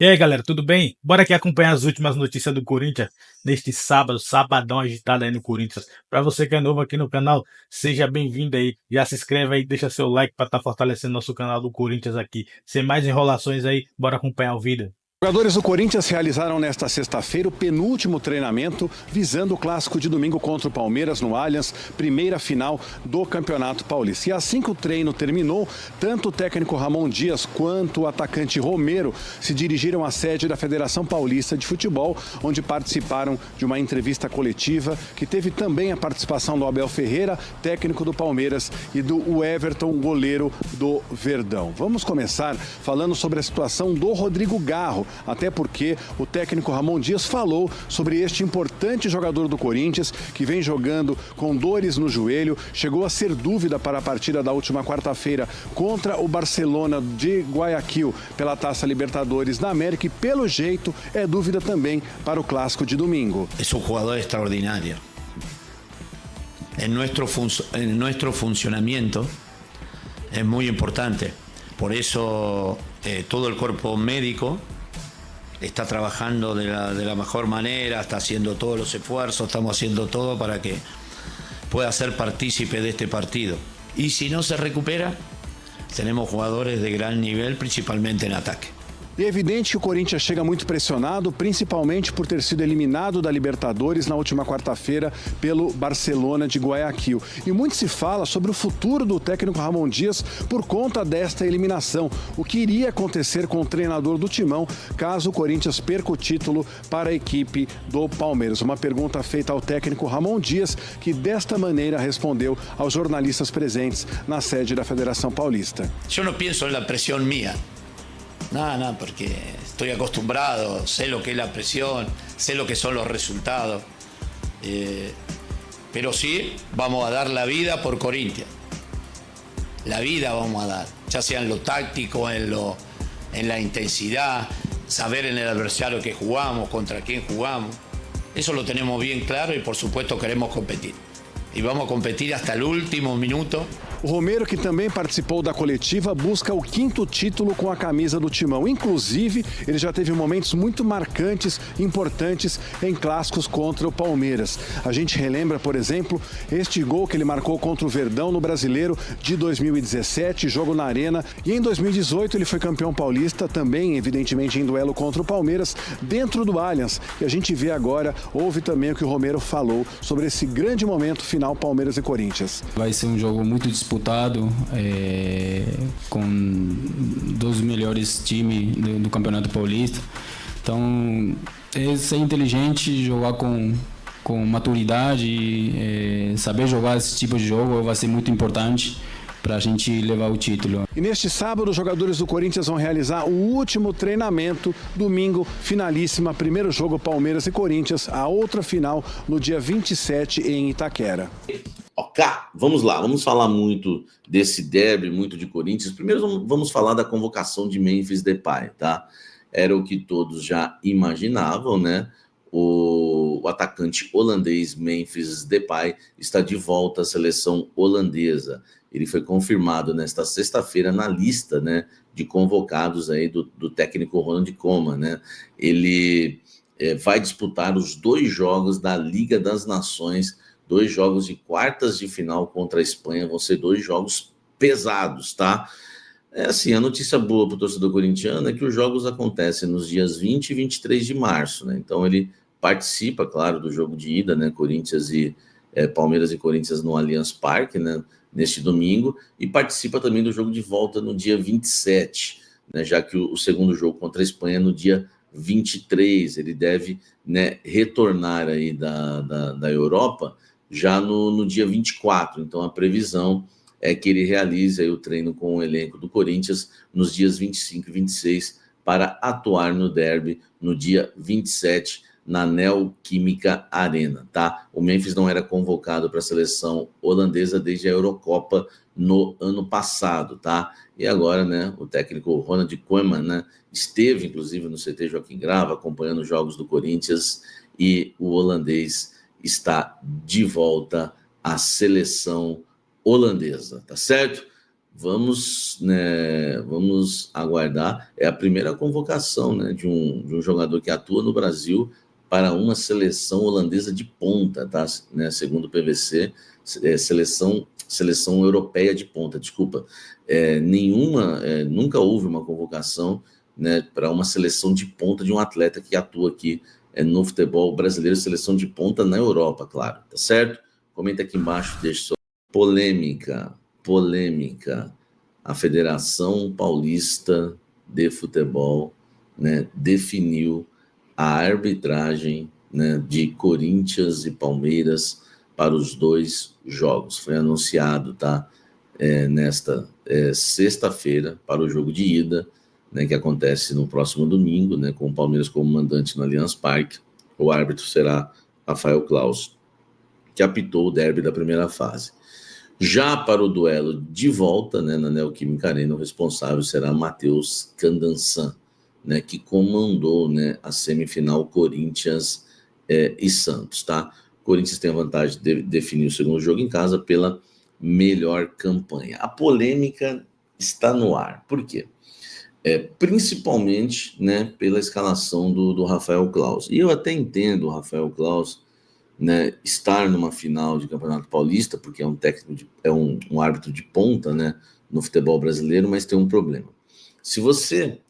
E aí, galera, tudo bem? Bora aqui acompanhar as últimas notícias do Corinthians neste sábado, sabadão agitado aí no Corinthians. Para você que é novo aqui no canal, seja bem-vindo aí. Já se inscreve aí, deixa seu like para estar fortalecendo nosso canal do Corinthians aqui. Sem mais enrolações aí, bora acompanhar o vídeo. Jogadores do Corinthians realizaram nesta sexta-feira o penúltimo treinamento visando o clássico de domingo contra o Palmeiras no Allianz, primeira final do Campeonato Paulista. E assim que o treino terminou, tanto o técnico Ramon Dias quanto o atacante Romero se dirigiram à sede da Federação Paulista de Futebol, onde participaram de uma entrevista coletiva que teve também a participação do Abel Ferreira, técnico do Palmeiras, e do Everton, goleiro do Verdão. Vamos começar falando sobre a situação do Rodrigo Garro, até porque o técnico Ramon Dias falou sobre este importante jogador do Corinthians que vem jogando com dores no joelho, chegou a ser dúvida para a partida da última quarta-feira contra o Barcelona de Guayaquil pela Taça Libertadores da América e, pelo jeito, é dúvida também para o clássico de domingo. Es un jugador extraordinario. En nuestro funcionamiento es muy importante. Por eso todo el cuerpo médico está trabajando de la mejor manera, está haciendo todos los esfuerzos, estamos haciendo todo para que pueda ser partícipe de este partido. Y si no se recupera, tenemos jugadores de gran nivel, principalmente en ataque. E é evidente que o Corinthians chega muito pressionado, principalmente por ter sido eliminado da Libertadores na última quarta-feira pelo Barcelona de Guayaquil. E muito se fala sobre o futuro do técnico Ramon Dias por conta desta eliminação. O que iria acontecer com o treinador do Timão caso o Corinthians perca o título para a equipe do Palmeiras? Uma pergunta feita ao técnico Ramon Dias, que desta maneira respondeu aos jornalistas presentes na sede da Federação Paulista. Yo no pienso en la presión mía. No, porque estoy acostumbrado, sé lo que es la presión, sé lo que son los resultados. Pero sí, vamos a dar la vida por Corinthians. La vida vamos a dar, ya sea en lo táctico, en la intensidad, saber en el adversario que jugamos, contra quién jugamos. Eso lo tenemos bien claro y por supuesto queremos competir. Y vamos a competir hasta el último minuto. O Romero, que também participou da coletiva, busca o 5º título com a camisa do Timão. Inclusive, ele já teve momentos muito marcantes, importantes em clássicos contra o Palmeiras. A gente relembra, por exemplo, este gol que ele marcou contra o Verdão no Brasileiro de 2017, jogo na Arena. E em 2018 ele foi campeão paulista, também, evidentemente, em duelo contra o Palmeiras, dentro do Allianz. E a gente vê agora, ouve também o que o Romero falou sobre esse grande momento final Palmeiras e Corinthians. Vai ser um jogo muito disputado, com dois melhores times do Campeonato Paulista. Então, é ser inteligente, jogar com maturidade, saber jogar esse tipo de jogo vai ser muito importante para a gente levar o título. E neste sábado, os jogadores do Corinthians vão realizar o último treinamento. Domingo, finalíssima, primeiro jogo Palmeiras e Corinthians, a outra final no dia 27 em Itaquera. Ok, vamos lá, vamos falar muito desse derby, muito de Corinthians. Primeiro vamos falar da convocação de Memphis Depay, tá? Era o que todos já imaginavam, né? O atacante holandês Memphis Depay está de volta à seleção holandesa. Ele foi confirmado nesta sexta-feira na lista, né, de convocados aí do técnico Ronald Koeman, né? Ele vai disputar os 2 jogos da Liga das Nações, 2 jogos de quartas de final contra a Espanha, vão ser 2 jogos pesados, tá? Assim, a notícia boa para o torcedor corintiano é que os jogos acontecem nos dias 20 e 23 de março, né? Então ele participa, claro, do jogo de ida, né? Palmeiras e Corinthians no Allianz Parque, né? Neste domingo, e participa também do jogo de volta no dia 27, né? Já que o segundo jogo contra a Espanha é no dia 23, ele deve, né, retornar aí da Europa já no dia 24, então a previsão é que ele realize aí o treino com o elenco do Corinthians nos dias 25 e 26 para atuar no derby no dia 27 na Neoquímica Arena, tá? O Memphis não era convocado para a seleção holandesa desde a Eurocopa no ano passado, tá? E agora, né, o técnico Ronald Koeman, né, esteve inclusive no CT Joaquim Grava acompanhando os jogos do Corinthians e o holandês está de volta à seleção holandesa, tá certo? vamos aguardar. É a primeira convocação, né, de um jogador que atua no Brasil para uma seleção holandesa de ponta, tá? Né, segundo o PVC, seleção europeia de ponta, desculpa. Nunca houve uma convocação, né, para uma seleção de ponta de um atleta que atua aqui no futebol brasileiro, seleção de ponta na Europa, claro, tá certo? Comenta aqui embaixo, deixa sua polêmica. A Federação Paulista de Futebol, né, definiu a arbitragem, né, de Corinthians e Palmeiras para os 2 jogos. Foi anunciado, tá? Nesta sexta-feira para o jogo de ida, né, que acontece no próximo domingo, né, com o Palmeiras como mandante no Allianz Parque. O árbitro será Rafael Claus, que apitou o derby da primeira fase. Já para o duelo de volta, né, na Neoquímica Arena, o responsável será Matheus Candansan, né, que comandou, né, a semifinal Corinthians e Santos, tá? O Corinthians tem a vantagem de definir o segundo jogo em casa pela melhor campanha. A polêmica está no ar. Por quê? Principalmente, né, pela escalação do Rafael Claus. E eu até entendo o Rafael Claus, né, estar numa final de Campeonato Paulista, porque é um técnico, um árbitro de ponta, né, no futebol brasileiro, mas tem um problema. Se você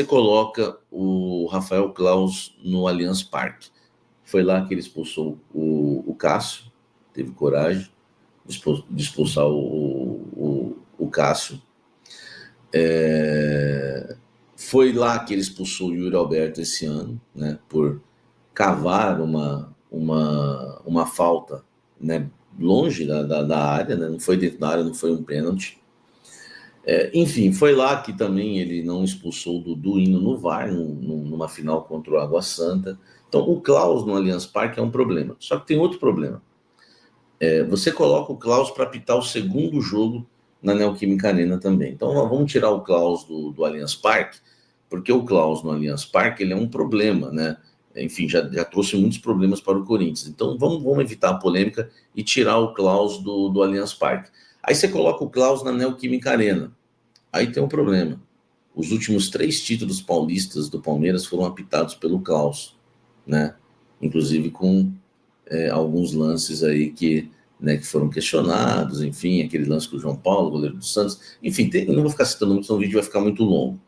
coloca o Rafael Claus no Allianz Parque, foi lá que ele expulsou o Cássio, teve coragem de expulsar o Cássio. Foi lá que ele expulsou o Yuri Alberto esse ano, né, por cavar uma falta, né, longe da área, né, não foi dentro da área, não foi um pênalti. Enfim, foi lá que também ele não expulsou o Dudu indo no VAR, numa final contra o Água Santa. Então, o Claus no Allianz Parque é um problema. Só que tem outro problema. Você coloca o Claus para apitar o segundo jogo na Neoquímica Arena também. Então, vamos tirar o Claus do Allianz Parque, porque o Claus no Allianz Parque ele é um problema, né? Enfim, já trouxe muitos problemas para o Corinthians. Então, vamos evitar a polêmica e tirar o Claus do Allianz Parque. Aí você coloca o Claus na Neoquímica Arena. Aí tem um problema. Os últimos 3 títulos paulistas do Palmeiras foram apitados pelo Claus, né? Inclusive com alguns lances aí que foram questionados, enfim, aquele lance com o João Paulo, goleiro do Santos. Enfim, não vou ficar citando muito, senão o vídeo vai ficar muito longo.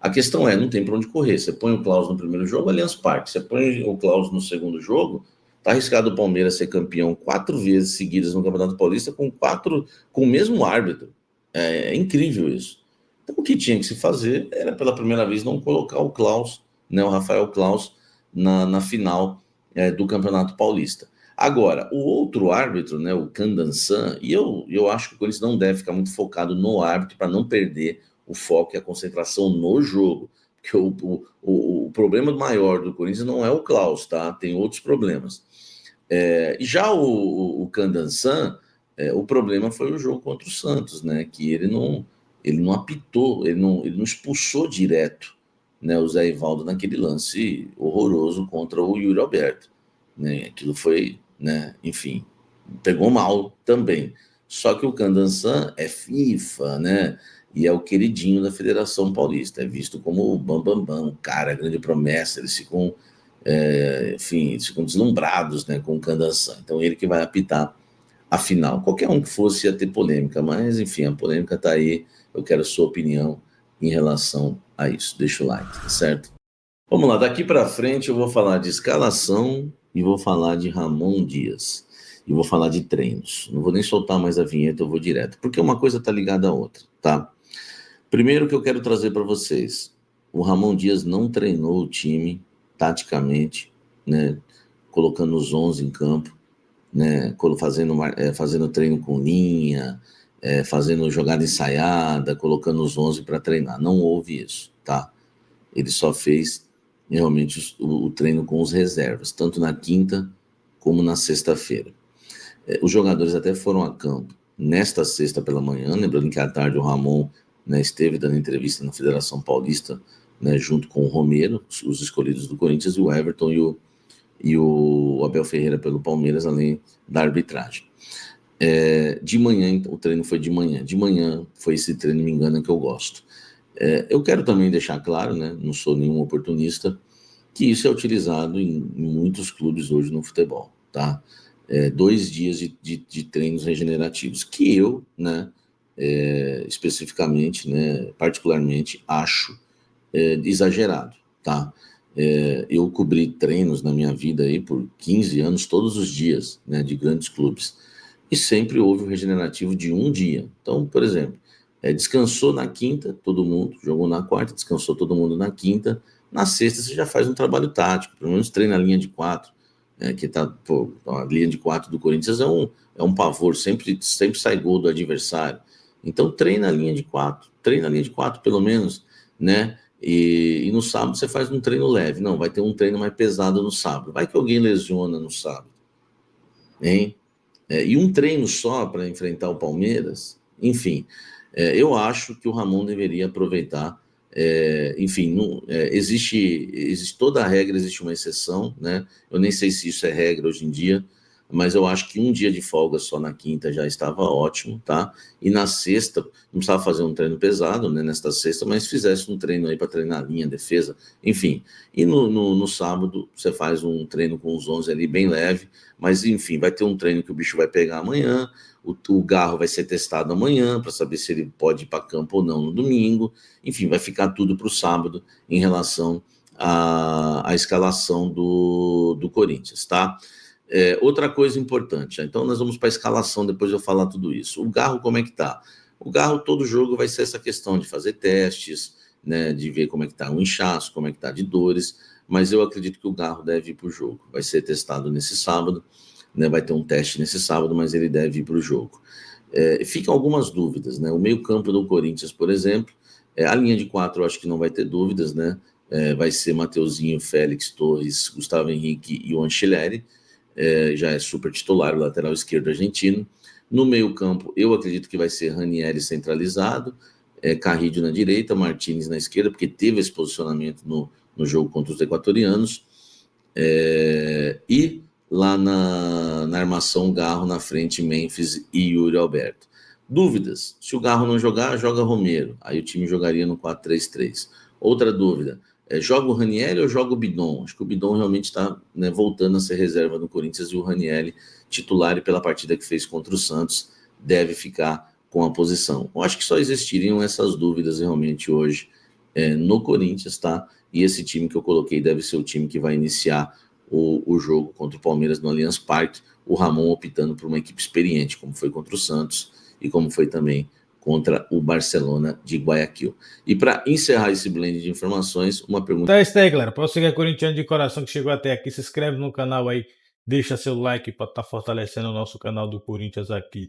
A questão não tem para onde correr. Você põe o Claus no primeiro jogo, Allianz Parque. Você põe o Claus no segundo jogo, tá arriscado o Palmeiras ser campeão 4 vezes seguidas no Campeonato Paulista com o mesmo árbitro. É incrível isso. Então, o que tinha que se fazer era, pela primeira vez, não colocar o Claus, né, o Rafael Claus, na final do Campeonato Paulista. Agora, o outro árbitro, né, o Candansan, e eu acho que o Corinthians não deve ficar muito focado no árbitro para não perder o foco e a concentração no jogo. Porque o problema maior do Corinthians não é o Claus, tá? Tem outros problemas. Já o Candansan, o problema foi o jogo contra o Santos, né? Que ele não apitou, ele não expulsou direto, né, o Zé Ivaldo naquele lance horroroso contra o Yuri Alberto. Né? Aquilo foi, né, enfim, pegou mal também. Só que o Candansan é FIFA, né? E é o queridinho da Federação Paulista, é visto como o bambambam, o cara, a grande promessa. Eles ficam, enfim, eles ficam deslumbrados, né, com o Candansan. Então, ele que vai apitar a final. Qualquer um que fosse ia ter polêmica, mas, enfim, a polêmica está aí. Eu quero a sua opinião em relação a isso. Deixa o like, tá certo? Vamos lá, daqui para frente eu vou falar de escalação e vou falar de Ramon Dias. E vou falar de treinos. Não vou nem soltar mais a vinheta, eu vou direto. Porque uma coisa está ligada à outra, tá? Primeiro que eu quero trazer para vocês. O Ramon Dias não treinou o time taticamente, né? Colocando os 11 em campo, né? Fazendo treino com linha, fazendo jogada ensaiada, colocando os 11 para treinar. Não houve isso, tá? Ele só fez realmente o treino com os reservas, tanto na quinta como na sexta-feira. Os jogadores até foram a campo nesta sexta pela manhã, lembrando que à tarde o Ramon, né, esteve dando entrevista na Federação Paulista, né, junto com o Romero, os escolhidos do Corinthians, e o Everton e o Abel Ferreira pelo Palmeiras, além da arbitragem. De manhã, então, o treino foi de manhã. De manhã foi esse treino, me engana, que eu gosto. Eu quero também deixar claro, né, não sou nenhum oportunista, que isso é utilizado em muitos clubes hoje no futebol, tá? 2 dias de treinos regenerativos, que eu, né, especificamente, né, particularmente, acho exagerado, tá? Eu cobri treinos na minha vida aí por 15 anos, todos os dias, né, de grandes clubes. E sempre houve o regenerativo de um dia. Então, por exemplo, descansou na quinta, todo mundo, jogou na quarta, descansou todo mundo na quinta. Na sexta você já faz um trabalho tático, pelo menos treina a linha de quatro, que tá, pô, a linha de quatro do Corinthians é um pavor, sempre sai gol do adversário. Então treina a linha de quatro, pelo menos, né? E no sábado você faz um treino leve. Não, vai ter um treino mais pesado no sábado. Vai que alguém lesiona no sábado, hein? E um treino só para enfrentar o Palmeiras, enfim, eu acho que o Ramon deveria aproveitar. Enfim, não, existe toda a regra, existe uma exceção, né? Eu nem sei se isso é regra hoje em dia, mas eu acho que um dia de folga só na quinta já estava ótimo, tá? E na sexta, não precisava fazer um treino pesado, né, nesta sexta, mas fizesse um treino aí para treinar a linha, defesa, enfim. E no sábado, você faz um treino com os 11 ali, bem leve, mas enfim, vai ter um treino que o bicho vai pegar amanhã, o Garro vai ser testado amanhã para saber se ele pode ir para campo ou não no domingo, enfim, vai ficar tudo para o sábado em relação à escalação do Corinthians, tá? Outra coisa importante, então nós vamos para a escalação, depois eu falar tudo isso. O Garro, como é que tá? O Garro, todo jogo vai ser essa questão de fazer testes, né, de ver como é que tá o inchaço, como é que tá de dores, mas eu acredito que o Garro deve ir para o jogo. Vai ser testado nesse sábado, né, vai ter um teste nesse sábado, mas ele deve ir para o jogo. Ficam algumas dúvidas, né? O meio-campo do Corinthians, por exemplo, a linha de quatro eu acho que não vai ter dúvidas, né? Vai ser Mateuzinho, Félix, Torres, Gustavo Henrique e o Anceleri. Já é super titular, o lateral esquerdo argentino. No meio-campo, eu acredito que vai ser Ranieri centralizado, Carrillo na direita, Martínez na esquerda, porque teve esse posicionamento no jogo contra os equatorianos. E lá na armação, Garro na frente, Memphis e Yuri Alberto. Dúvidas: se o Garro não jogar, joga Romero. Aí o time jogaria no 4-3-3. Outra dúvida: joga o Ranieri ou joga o Bidon? Acho que o Bidon realmente está, né, voltando a ser reserva do Corinthians, e o Ranieri, titular, e pela partida que fez contra o Santos, deve ficar com a posição. Eu acho que só existiriam essas dúvidas realmente hoje no Corinthians, tá? E esse time que eu coloquei deve ser o time que vai iniciar o jogo contra o Palmeiras no Allianz Parque, o Ramon optando por uma equipe experiente, como foi contra o Santos e como foi também contra o Barcelona de Guayaquil. E para encerrar esse blend de informações, uma pergunta. Então é isso aí, galera. Para você que é corintiano de coração que chegou até aqui, se inscreve no canal aí, deixa seu like para estar fortalecendo o nosso canal do Corinthians aqui.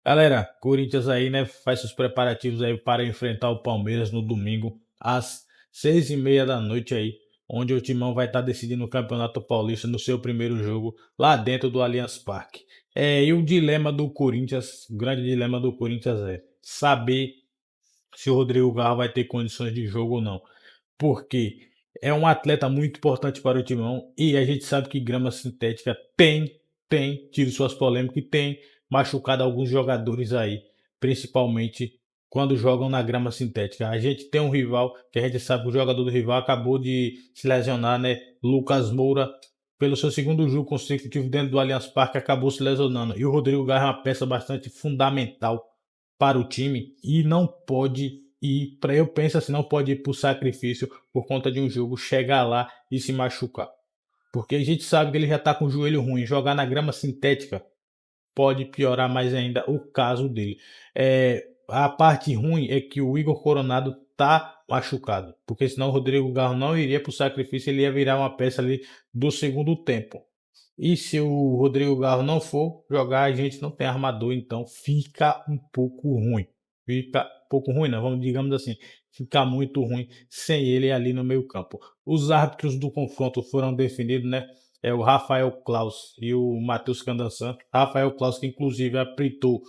Galera, Corinthians aí, né, faz seus preparativos aí para enfrentar o Palmeiras no domingo às 6h30 da noite aí, onde o Timão vai estar decidindo o Campeonato Paulista no seu primeiro jogo lá dentro do Allianz Parque. E o dilema do Corinthians, o grande dilema do Corinthians é saber se o Rodrigo Garro vai ter condições de jogo ou não, porque é um atleta muito importante para o Timão e a gente sabe que grama sintética tem tido suas polêmicas e tem machucado alguns jogadores aí, principalmente quando jogam na grama sintética. A gente tem um rival que a gente sabe que o jogador do rival acabou de se lesionar, né? Lucas Moura, pelo seu segundo jogo consecutivo dentro do Allianz Parque, acabou se lesionando. E o Rodrigo Garra é uma peça bastante fundamental para o time e não pode ir, eu penso assim, não pode ir para o sacrifício por conta de um jogo chegar lá e se machucar. Porque a gente sabe que ele já está com o joelho ruim. Jogar na grama sintética pode piorar mais ainda o caso dele. A parte ruim é que o Igor Coronado tá machucado, porque senão o Rodrigo Garro não iria para o sacrifício, ele ia virar uma peça ali do segundo tempo. E se o Rodrigo Garro não for jogar, a gente não tem armador, então fica um pouco ruim. Fica um pouco ruim, não, vamos, digamos assim, fica muito ruim sem ele ali no meio campo. Os árbitros do confronto foram definidos, né? É o Rafael Claus e o Matheus Candançan. Rafael Claus, que inclusive apitou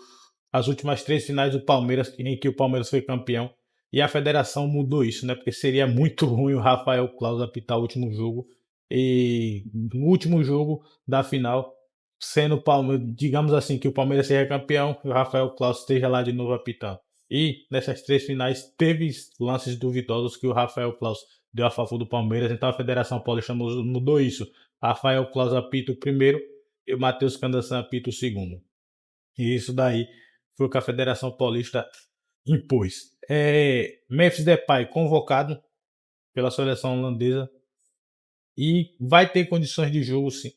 as últimas 3 finais do Palmeiras, em que o Palmeiras foi campeão. E a federação mudou isso, né? Porque seria muito ruim o Rafael Claus apitar o último jogo. E no último jogo da final, sendo Palmeiras, digamos assim, que o Palmeiras seja campeão, que o Rafael Claus esteja lá de novo apitando. E nessas 3 finais teve lances duvidosos que o Rafael Claus deu a favor do Palmeiras, então a Federação Paulista mudou isso. Rafael Claus apita o primeiro e o Matheus Candaçan apita o segundo. E isso daí foi o que a Federação Paulista impôs. Memphis Depay convocado pela seleção holandesa e vai ter condições de jogo sim,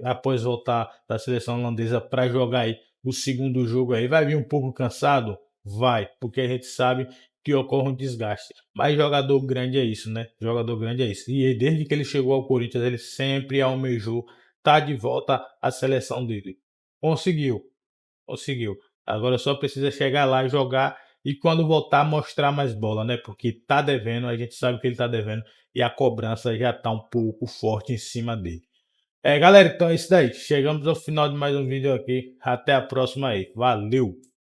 após voltar da seleção holandesa para jogar aí o segundo jogo aí. Vai vir um pouco cansado? Vai, porque a gente sabe que ocorre um desgaste. Mas jogador grande é isso, né? Jogador grande é isso. E desde que ele chegou ao Corinthians, ele sempre almejou estar de volta à seleção dele. Conseguiu. Agora só precisa chegar lá e jogar e quando voltar mostrar mais bola, né? Porque tá devendo, a gente sabe que ele tá devendo e a cobrança já tá um pouco forte em cima dele. Galera, então é isso daí. Chegamos ao final de mais um vídeo aqui. Até a próxima aí. Valeu!